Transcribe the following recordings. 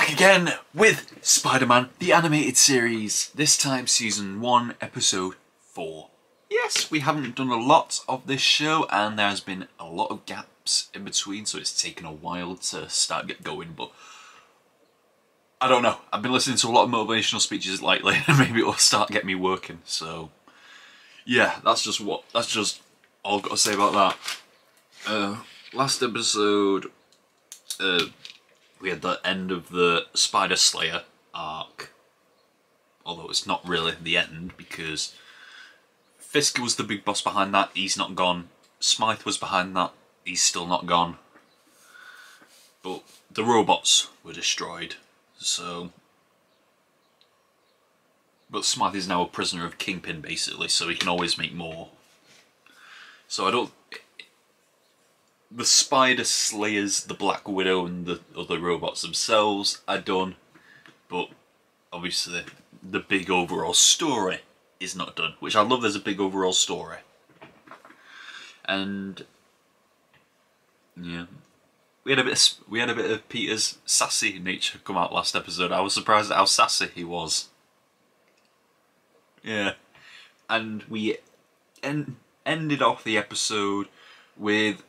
back again with Spider-Man, the animated series. This time season 1, episode 4. Yes, we haven't done a lot of this show and there's been a lot of gaps in between, so it's taken a while to get going, but I don't know. I've been listening to a lot of motivational speeches lately and maybe it'll start getting me working, so yeah, that's just all I've got to say about that. Last episode, we had the end of the Spider Slayer arc, although it's not really the end because Fisk was the big boss behind that, he's not gone. Smythe was behind that, he's still not gone. But the robots were destroyed, so... But Smythe is now a prisoner of Kingpin basically, so he can always make more. So I don't... The Spider Slayers, the Black Widow and the other robots themselves are done, but obviously the big overall story is not done, which I love. There's a big overall story. And yeah, we had a bit of Peter's sassy nature come out last episode. I was surprised at how sassy he was. Yeah, and we ended off the episode with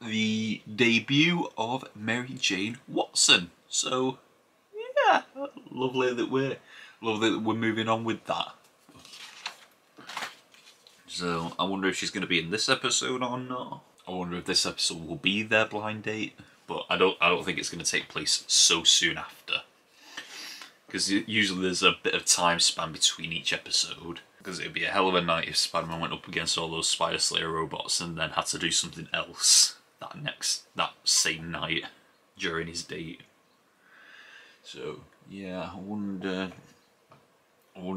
the debut of Mary Jane Watson. So yeah, lovely that we're moving on with that. So I wonder if she's going to be in this episode or not. I wonder if this episode will be their blind date, but I don't think it's going to take place so soon after, because usually there's a bit of time span between each episode. Because it'd be a hell of a night if Spider-Man went up against all those Spider Slayer robots and then had to do something else that same night during his date. So yeah, I wonder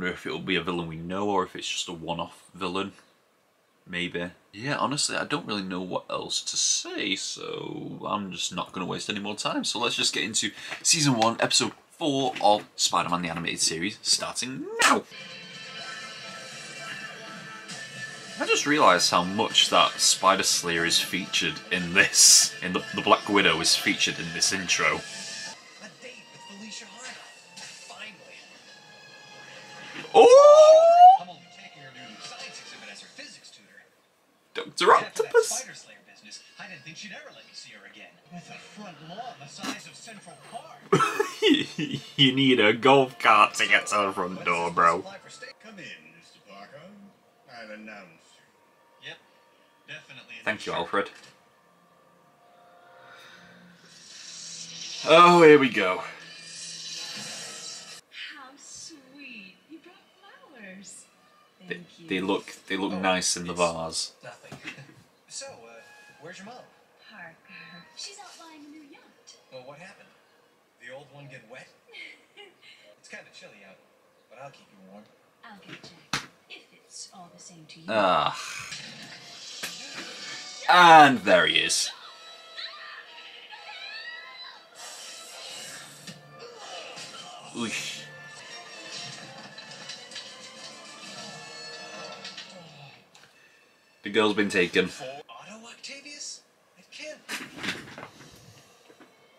if it'll be a villain we know or if it's just a one-off villain. Maybe. Yeah, honestly, I don't really know what else to say, so I'm just not going to waste any more time. So let's just get into Season 1, Episode 4 of Spider-Man the Animated Series, starting now! I just realised how much that Spider Slayer is featured in this. The Black Widow is featured in this intro. Oh! I'm only taking her to the science exhibit as her physics tutor. Dr. Octopus. Spider Slayer business. I didn't think she'd ever let me see her again. With a front lawn the size of Central Park. You need a golf cart to get to the front door, bro. Come in, Mr. Parker. I've announced you. Yep, definitely. Thank you, Alfred. Oh, here we go. They look nice in the vase. Nothing. So, where's your mom? Parker. She's out buying a new yacht. Well, what happened? The old one get wet? It's kind of chilly out, but I'll keep you warm. I'll get Jack, if it's all the same to you. Ah. And there he is. Oosh. The girl's been taken. Otto Octavius? At camp.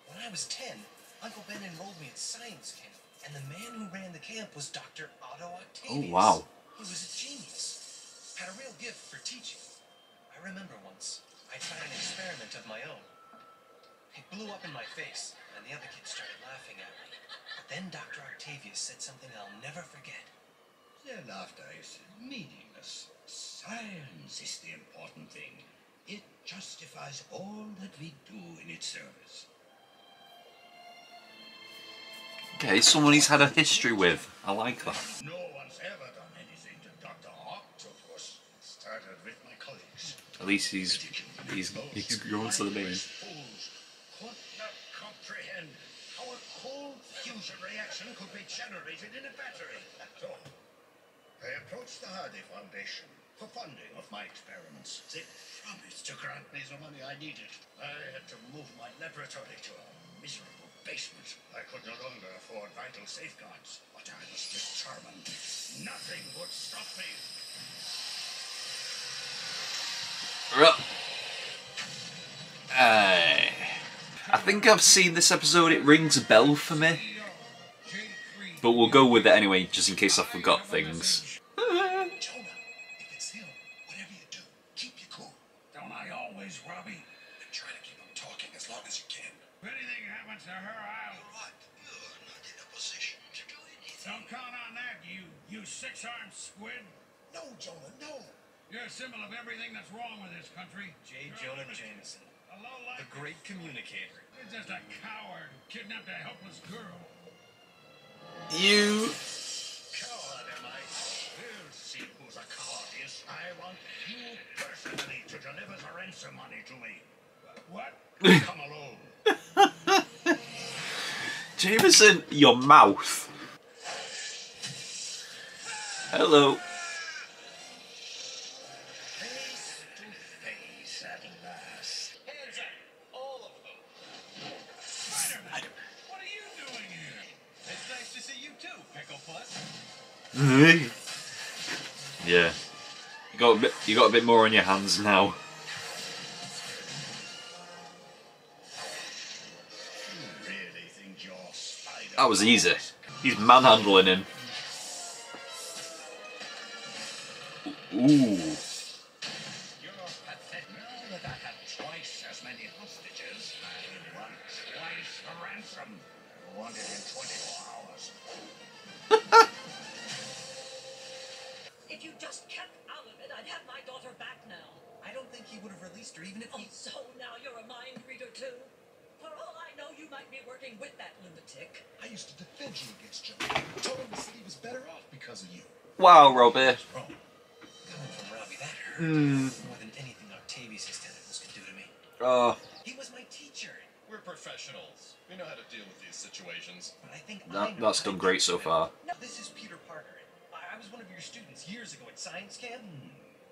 When I was 10, Uncle Ben enrolled me at science camp, and the man who ran the camp was Dr. Otto Octavius. Oh, wow. He was a genius. Had a real gift for teaching. I remember once, I tried an experiment of my own. It blew up in my face, and the other kids started laughing at me. But then Dr. Octavius said something I'll never forget. Their laughter is meaningless. Science is the important thing. It justifies all that we do in its service. Okay, someone he's had a history with. I like that. No one's ever done anything to Dr. Octopus. Started with my colleagues. At least he's grown to the name. Fools could not comprehend how a cold fusion reaction could be generated in a battery. So, I approached the Hardy Foundation for funding of my experiments. They promised to grant me the money I needed. I had to move my laboratory to a miserable basement. I could no longer afford vital safeguards, but I was determined. Nothing would stop me. I think I've seen this episode, it rings a bell for me. But we'll go with it anyway, just in case I forgot things. Jonah, if it's him, whatever you do, keep your cool. Don't I always, Robbie? And try to keep him talking as long as you can. If anything happens to her, I'll... You're right. You're not in a position to do anything. Don't count on that, you six-armed squid. No, Jonah, no. You're a symbol of everything that's wrong with this country. J. You're a Jonah lunatic, Jameson, a lowlife. the great communicator. You're just a coward who kidnapped a helpless girl. You... Coward am I? We'll see who's a coward is. I want you personally to deliver the ransom money to me. What? Come alone. Jameson, your mouth. Hello. Face to face at last. Hands up, all of them. Spiderman, what are you doing here? It's nice to see you too, Pickle Putt. Yeah. You got a bit more on your hands now. You really think you're Spider? That was easy. He's manhandling him. Ooh. You're pathetic. Now that I have twice as many hostages, I want twice the ransom. I want it in 24 hours. If you just kept out of it, I'd have my daughter back now. I don't think he would have released her even if Oh, he... so now you're a mind reader too? For all I know, you might be working with that lunatic. I used to defend you against Joe. Told him the city was better off because of you. Wow, Robbie. Wrong. Coming from Robbie, that hurt. More than anything Octavius' tentacles could do to me. Oh, He was my teacher. We're professionals. We know how to deal with these situations. But I think I know that's how done to great deal so with it. far. No, this is Peter Parker. I was one of your students years ago at science camp.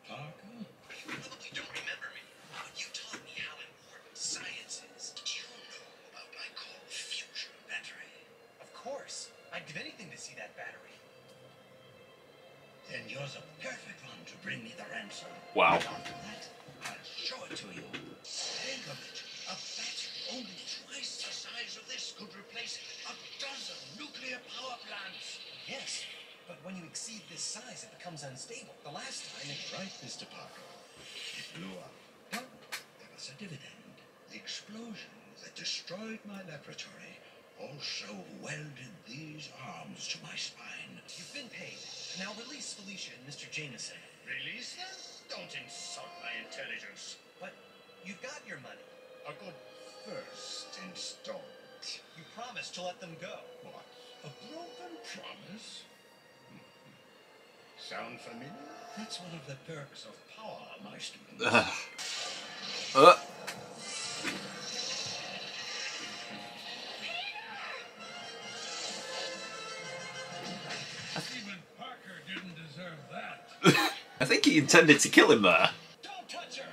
Parker? You probably don't remember me, but you taught me how important science is. Do you know about my cold fusion battery? Of course. I'd give anything to see that battery. Then you're the perfect one to bring me the ransom. Wow. But after that, I'll show it to you. Think of it. A battery only twice the size of this could replace a dozen nuclear power plants. Yes, but when you exceed this size, it becomes unstable. The last time it... Right, Mr. Parker. It blew up. But there was a dividend. The explosion that destroyed my laboratory also welded these arms to my spine. You've been paid. Now release Felicia and Mr. Jameson. Release them? Don't insult my intelligence. But you've got your money. A good first installment. You promised to let them go. What? A broken promise? Sound familiar? That's one of the perks of power, my students. Even Parker didn't deserve that. I think he intended to kill him there. Don't touch her!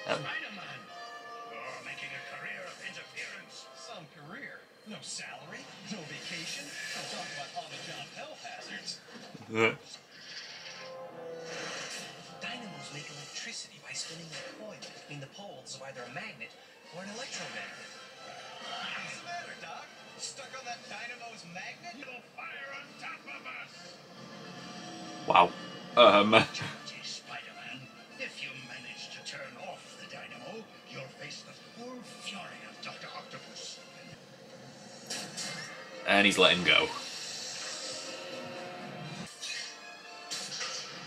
Um. Spider-Man! You're making a career of interference. Some career. No salary. No vacation. Don't talk about on-the-job health hazards. Dynamos make electricity by spinning a coil between the poles of either a magnet or an electromagnet. What's the matter, Doc? Stuck on that dynamo's magnet? You'll fire on top of us. Wow. Gee, Spider-Man, if you manage to turn off the dynamo, you'll face the full fury of Dr. Octopus. And he's letting go.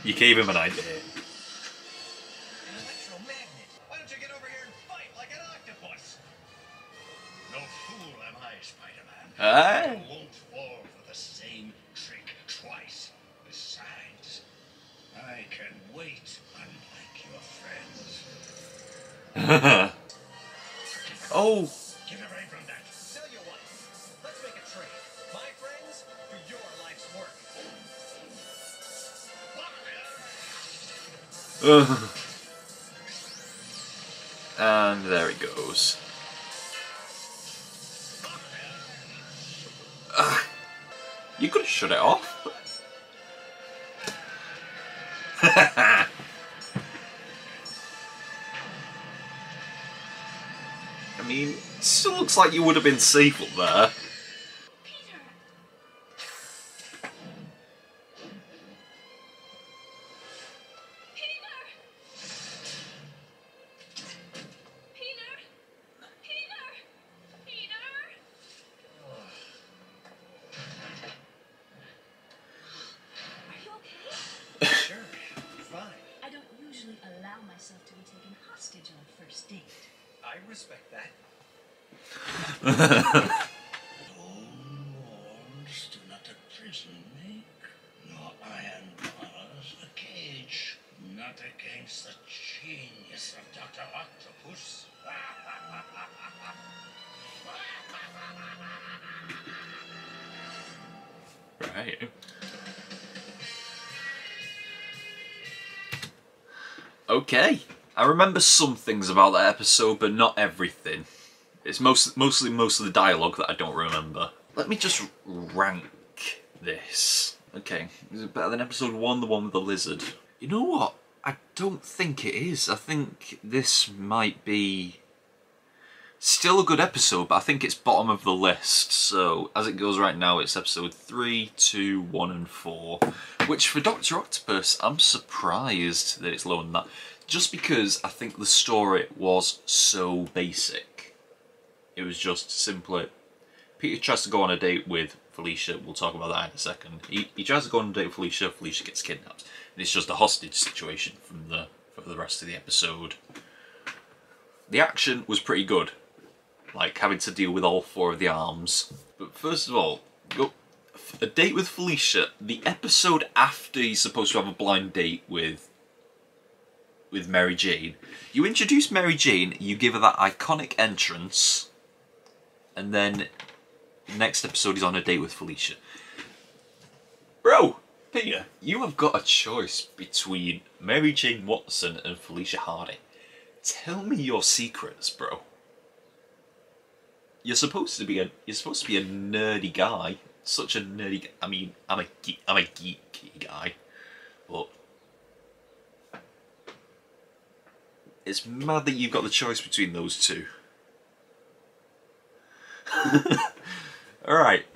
You gave him an idea. An electromagnet. Why don't you get over here and fight like an octopus? No fool am I, Spider-Man. Aye. You won't fall for the same trick twice. Besides, I can wait, unlike your friends. Oh. Get away from that. Tell you what, let's make a trade. My friends for your life's work. And there he goes. You could have shut it off. looks like you would have been safe up there. Peter! Peter! Peter! Peter! Peter! Are you okay? Sure, fine. I don't usually allow myself to be taken hostage on a first date. I respect that. Stone walls do not a prison make, nor iron bars a cage. Not against the genius of Dr. Octopus. Right. Okay. I remember some things about that episode, but not everything. It's mostly most of the dialogue that I don't remember. Let me just rank this. Okay, is it better than episode 1, the one with the lizard? You know what? I don't think it is. I think this might be still a good episode, but I think it's bottom of the list. So, as it goes right now, it's episode 3, 2, 1 and 4. Which, for Dr. Octopus, I'm surprised that it's lower than that. Just because I think the story was so basic. It was just simply... Peter tries to go on a date with Felicia. We'll talk about that in a second. He tries to go on a date with Felicia. Felicia gets kidnapped. And it's just a hostage situation for the rest of the episode. The action was pretty good. Like, having to deal with all 4 of the arms. But first of all, a date with Felicia. The episode after he's supposed to have a blind date with Mary Jane. You introduce Mary Jane, you give her that iconic entrance, and then the next episode he's on a date with Felicia. Bro, Peter, you have got a choice between Mary Jane Watson and Felicia Hardy. Tell me your secrets, bro. You're supposed to be a nerdy guy. Such a nerdy. I mean, I'm a geeky guy, but it's mad that you've got the choice between those two. Alright.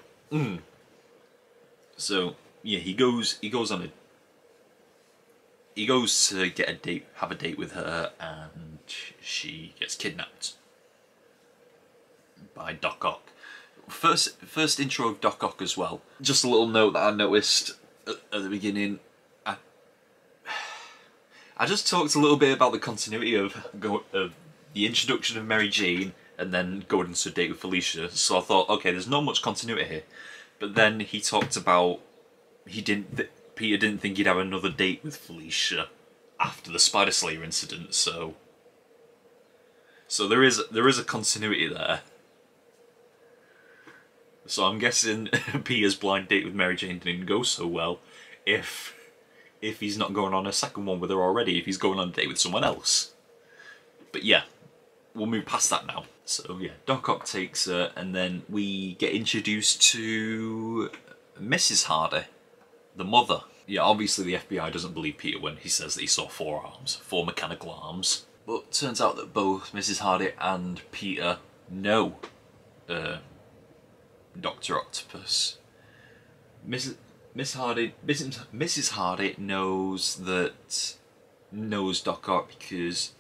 So, yeah, he goes to get a date, have a date with her, and she gets kidnapped by Doc Ock. First intro of Doc Ock as well. Just a little note that I noticed at the beginning. I just talked a little bit about the continuity of the introduction of Mary Jane and then going into a date with Felicia. So I thought, okay, there's not much continuity here. But then he talked about Peter didn't think he'd have another date with Felicia after the Spider Slayer incident. So there is a continuity there. So I'm guessing Peter's blind date with Mary Jane didn't go so well if he's not going on a second one with her already, if he's going on a date with someone else. But yeah, we'll move past that now. So yeah, Doc Ock takes her, and then we get introduced to Mrs. Hardy, the mother. Yeah, obviously the FBI doesn't believe Peter when he says that he saw 4 arms, 4 mechanical arms. But turns out that both Mrs. Hardy and Peter know Dr. Octopus. Mrs. Hardy knows Doc Ock because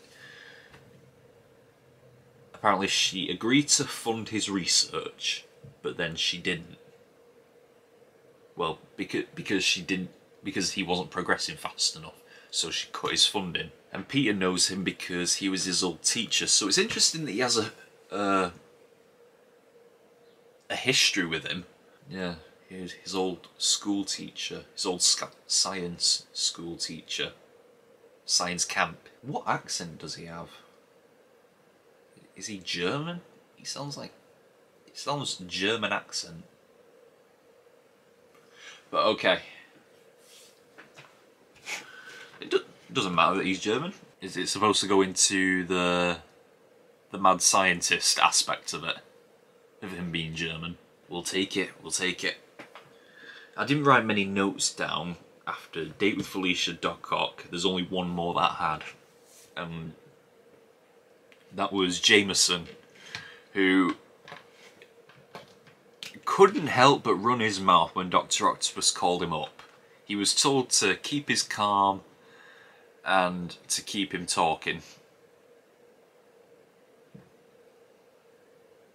apparently she agreed to fund his research, but then she didn't. Well, because he wasn't progressing fast enough, so she cut his funding. And Peter knows him because he was his old teacher. So it's interesting that he has a history with him. Yeah. His old school teacher, his old science school teacher, science camp. What accent does he have? Is he German? He sounds German accent. But okay. It doesn't matter that he's German. Is it supposed to go into the mad scientist aspect of it? Of him being German? We'll take it, we'll take it. I didn't write many notes down after Date with Felicia, Doc Ock. There's only one more that I had. That was Jameson, who couldn't help but run his mouth when Dr. Octopus called him up. He was told to keep his calm and to keep him talking.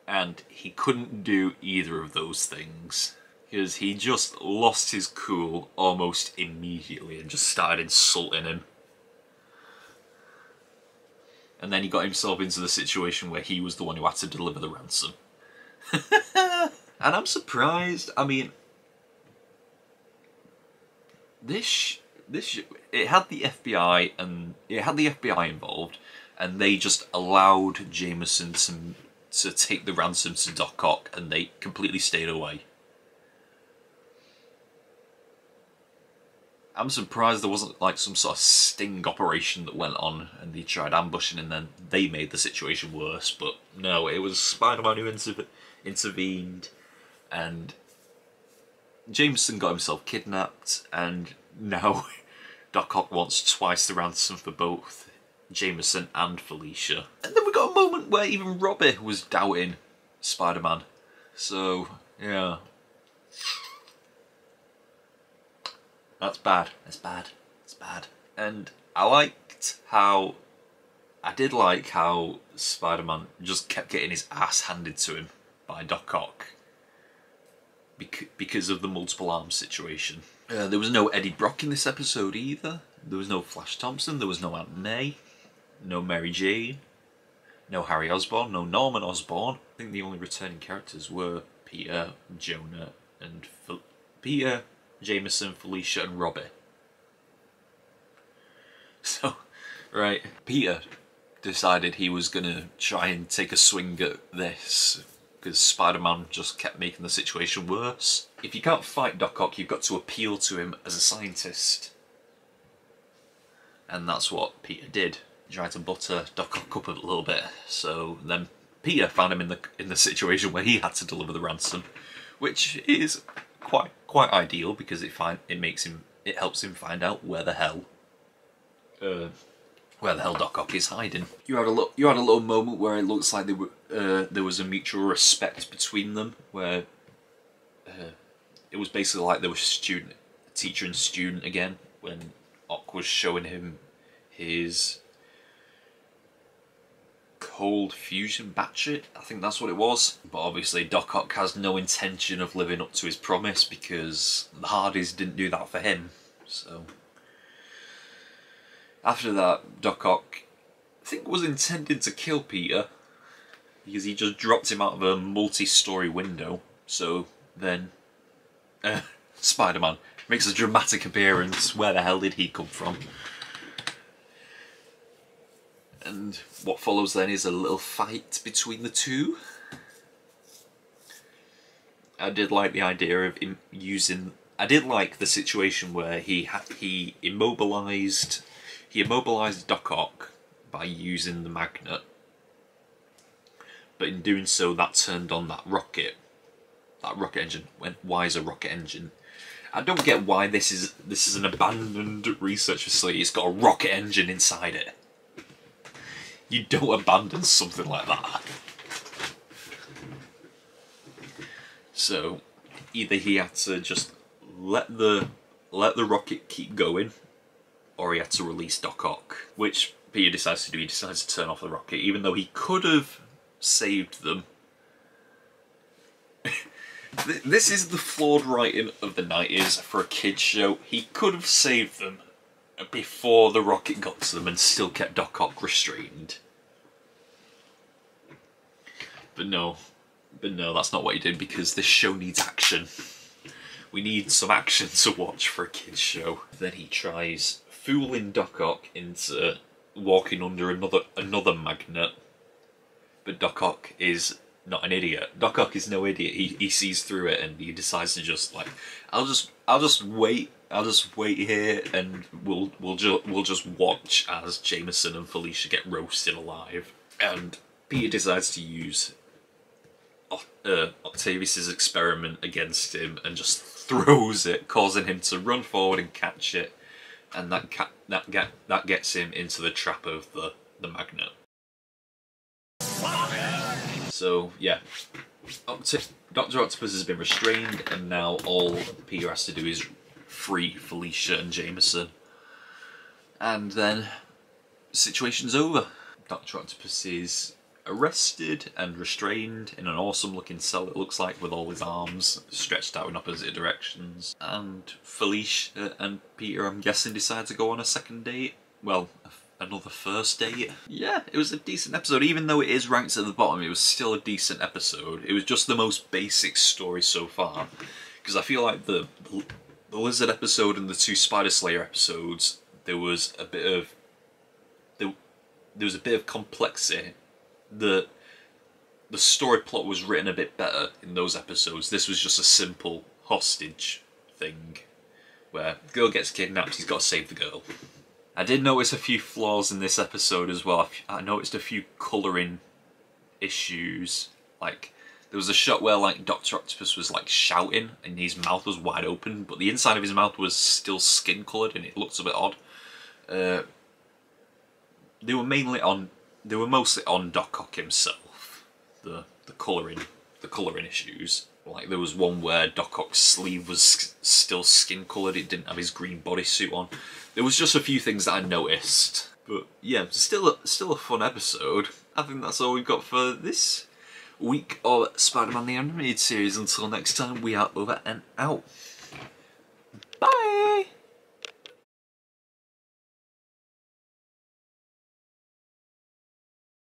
And he couldn't do either of those things, because he just lost his cool almost immediately and just started insulting him. And then he got himself into the situation where he was the one who had to deliver the ransom. And I'm surprised. I mean, it had the FBI involved, and they just allowed Jameson to take the ransom to Doc Ock, and they completely stayed away. I'm surprised there wasn't like some sort of sting operation that went on and they tried ambushing and then they made the situation worse, but no, it was Spider-Man who intervened, and Jameson got himself kidnapped, and now Doc Ock wants twice the ransom for both Jameson and Felicia. And then we got a moment where even Robbie was doubting Spider-Man. So, yeah. That's bad. That's bad. It's bad. And I did like how Spider-Man just kept getting his ass handed to him by Doc Ock because of the multiple arms situation. There was no Eddie Brock in this episode either. There was no Flash Thompson. There was no Aunt May. No Mary Jane. No Harry Osborn. No Norman Osborn. I think the only returning characters were Peter, Jonah, and Peter, Jameson, Felicia, and Robbie. So, right, Peter decided he was gonna try and take a swing at this because Spider-Man just kept making the situation worse. If you can't fight Doc Ock, you've got to appeal to him as a scientist. And that's what Peter did. He tried to butter Doc Ock up a little bit. So then Peter found him in the situation where he had to deliver the ransom, which is quite ideal because it helps him find out where the hell Doc Ock is hiding. You had a little moment where it looks like there was a mutual respect between them, where it was basically like they were teacher and student again, when Ock was showing him his cold fusion battery. I think that's what it was. But obviously Doc Ock has no intention of living up to his promise because the Hardys didn't do that for him. So after that, Doc Ock, I think, was intended to kill Peter because he just dropped him out of a multi-story window. So then Spider-Man makes a dramatic appearance. Where the hell did he come from? And what follows then is a little fight between the two. I did like the idea of him using... I did like the situation where he immobilized Doc Ock by using the magnet. But in doing so, that turned on that rocket engine. Why is a rocket engine? I don't get why this is an abandoned research facility. It's got a rocket engine inside it. You don't abandon something like that. So either he had to just let the rocket keep going, or he had to release Doc Ock, which Peter decides to do. He decides to turn off the rocket, even though he could have saved them. This is the flawed writing of the 90s for a kids show. He could have saved them before the rocket got to them and still kept Doc Ock restrained. But no, that's not what he did, because this show needs action. We need some action to watch for a kids show. Then he tries fooling Doc Ock into walking under another magnet, but Doc Ock is not an idiot. Doc Ock is no idiot. He sees through it and he decides to just like, I'll just wait here and we'll just watch as Jameson and Felicia get roasted alive. And Peter decides to use Octavius's experiment against him and just throws it, causing him to run forward and catch it, and that gets him into the trap of the magnet. So yeah, Doc Dr. Octopus has been restrained, and now all Peter has to do is free Felicia and Jameson. And then, situation's over. Dr. Octopus is arrested and restrained in an awesome looking cell, it looks like, with all his arms stretched out in opposite directions. And Felicia and Peter, I'm guessing, decide to go on a second date. Well, another first date. Yeah, it was a decent episode. Even though it is ranked at the bottom, it was still a decent episode. It was just the most basic story so far. Because I feel like the Lizard episode and the 2 Spider Slayer episodes, there was a bit of complexity. The story plot was written a bit better in those episodes. This was just a simple hostage thing where the girl gets kidnapped, he's got to save the girl. I did notice a few flaws in this episode as well. I noticed a few colouring issues. Like, there was a shot where like Dr. Octopus was like shouting and his mouth was wide open, but the inside of his mouth was still skin coloured and it looks a bit odd. They were mostly on Doc Ock himself. The colouring issues. Like, there was one where Doc Ock's sleeve was still skin coloured, it didn't have his green bodysuit on. There was just a few things that I noticed. But yeah, still a fun episode. I think that's all we've got for this week of Spider-Man the Animated Series. Until next time, we are over and out. Bye!